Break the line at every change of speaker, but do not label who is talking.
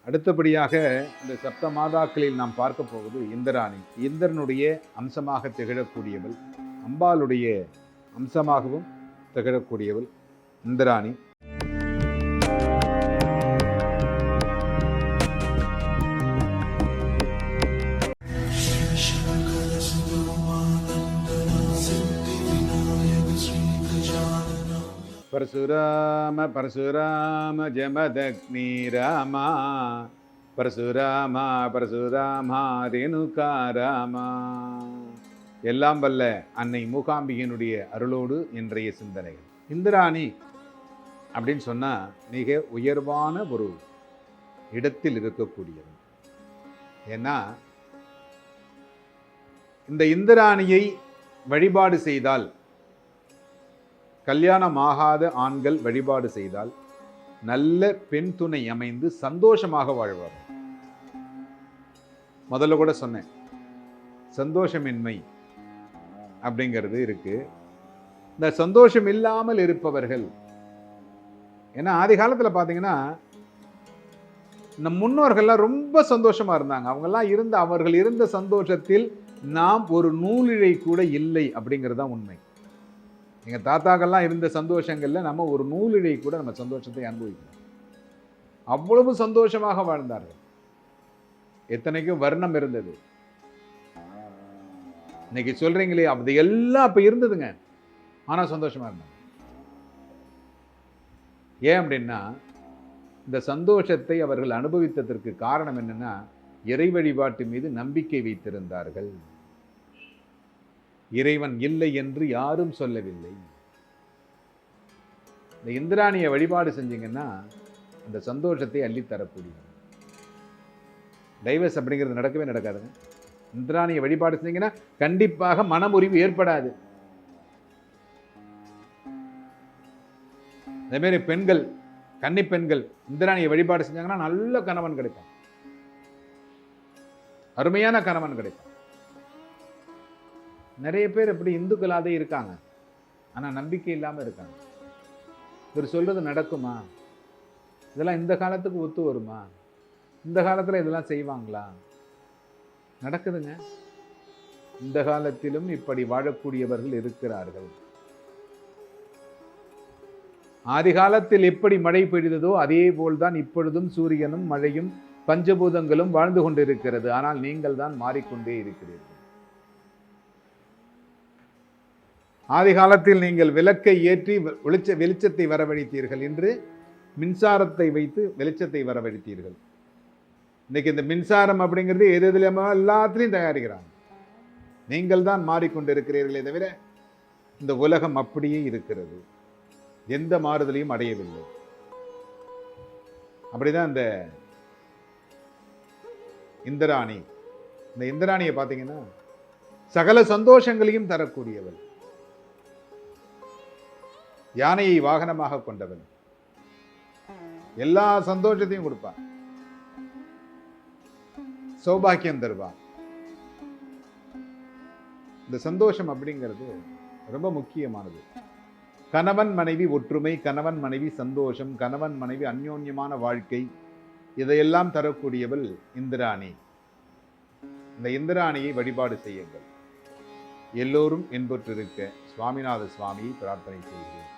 அடுத்தபடியாக இந்த சப்த மாதாக்களில் நாம் பார்க்க போவது இந்திராணி. இந்திரனுடைய அம்சமாக திகழக்கூடியவள், அம்பாளுடைய அம்சமாகவும் திகழக்கூடியவள் இந்திராணி. பரசுராம பரசுராம ஜமதக்னி ராமா, பரசுராமா பரசுராமா ரேணுகா ராமா. எல்லாம் வல்ல அன்னை மூகாம்பிகையினுடைய அருளோடு இன்றைய சிந்தனைகள். இந்திராணி அப்படின்னு சொன்னா மிக உயர்வான ஒரு இடத்தில் இருக்கக்கூடியது. ஏன்னா இந்த இந்திராணியை வழிபாடு செய்தால், கல்யாணம் ஆகாத ஆண்கள் வழிபாடு செய்தால் நல்ல பெண் துணை அமைந்து சந்தோஷமாக வாழ்வார். முதல்ல கூட சொன்னேன், சந்தோஷமின்மை அப்படிங்கிறது இருக்கு. இந்த சந்தோஷம் இல்லாமல் இருப்பவர்கள், ஏன்னா ஆதி காலத்தில் பார்த்தீங்கன்னா இந்த முன்னோர்கள்லாம் ரொம்ப சந்தோஷமா இருந்தாங்க. அவர்கள் இருந்த சந்தோஷத்தில் நாம் ஒரு நூலிழை கூட இல்லை அப்படிங்கிறது தான் உண்மை. எங்க தாத்தாக்கள்லாம் இருந்த சந்தோஷங்கள்ல நம்ம ஒரு நூலிழை கூட நம்ம சந்தோஷத்தை அனுபவிக்கிறோம். அவ்வளவு சந்தோஷமாக வாழ்ந்தார்கள். எத்தனைக்கும் வர்ணம் இருந்தது. இன்னைக்கு சொல்றீங்களே, அது எல்லாம் அப்ப இருந்ததுங்க. ஆனா சந்தோஷமா இருந்தாங்க. ஏன் அப்படின்னா, இந்த சந்தோஷத்தை அவர்கள் அனுபவித்ததற்கு காரணம் என்னன்னா, இறை வழிபாட்டு மீது நம்பிக்கை வைத்திருந்தார்கள். இறைவன் இல்லை என்று யாரும் சொல்லவில்லை. இந்த இந்திராணியை வழிபாடு செஞ்சீங்கன்னா அந்த சந்தோஷத்தை அள்ளித்தரக்கூடிய. டைவர்ஸ் அப்படிங்கிறது நடக்கவே நடக்காதுங்க. இந்திராணியை வழிபாடு செஞ்சீங்கன்னா கண்டிப்பாக மனமுறிவு ஏற்படாது. அதே மாதிரி பெண்கள், கன்னி பெண்கள் இந்திராணியை வழிபாடு செஞ்சாங்கன்னா நல்ல கணவன் கிடைப்பான், அருமையான கணவன் கிடைப்பான். நிறைய பேர் இப்படி இந்துக்களாதே இருக்காங்க, ஆனா நம்பிக்கை இல்லாம இருக்காங்க. இவர் சொல்றது நடக்குமா? இதெல்லாம் இந்த காலத்துக்கு ஒத்து வருமா? இந்த காலத்துல இதெல்லாம் செய்வாங்களா? நடக்குதுங்க. இந்த காலத்திலும் இப்படி வாழக்கூடியவர்கள் இருக்கிறார்கள். ஆதி காலத்தில் எப்படி மழை பெய்ததோ அதே போல்தான் இப்பொழுதும் சூரியனும் மழையும் பஞ்சபூதங்களும் வாழ்ந்து கொண்டிருக்கிறது. ஆனால் நீங்கள் தான் மாறிக்கொண்டே இருக்கிறீர்கள். ஆதி காலத்தில் நீங்கள் விளக்கை ஏற்றி வெளிச்சத்தை வரவழைத்தீர்கள், என்று மின்சாரத்தை வைத்து வெளிச்சத்தை வரவழைத்தீர்கள். இன்னைக்கு இந்த மின்சாரம் அப்படிங்கிறது எல்லாத்திலையும் தயாரிக்கிறாங்க. நீங்கள் தான் மாறிக்கொண்டிருக்கிறீர்களே தவிர இந்த உலகம் அப்படியே இருக்கிறது, எந்த மாறுதலையும் அடையவில்லை. அப்படிதான் இந்த இந்திராணி. இந்த இந்திராணியை பார்த்தீங்கன்னா சகல சந்தோஷங்களையும் தரக்கூடியவள், யானையை வாகனமாக கொண்டவன், எல்லா சந்தோஷத்தையும் கொடுப்பான், சௌபாக்கியம் தருவான். இந்த சந்தோஷம் அப்படிங்கிறது ரொம்ப முக்கியமானது. கணவன் மனைவி ஒற்றுமை, கணவன் மனைவி சந்தோஷம், கணவன் மனைவி அந்யோன்யமான வாழ்க்கை, இதையெல்லாம் தரக்கூடியவள் இந்திராணி. இந்த இந்திராணியை வழிபாடு செய்யுங்கள். எல்லோரும் இன்புற்றிருக்க சுவாமிநாத சுவாமியை பிரார்த்தனை செய்கிறேன்.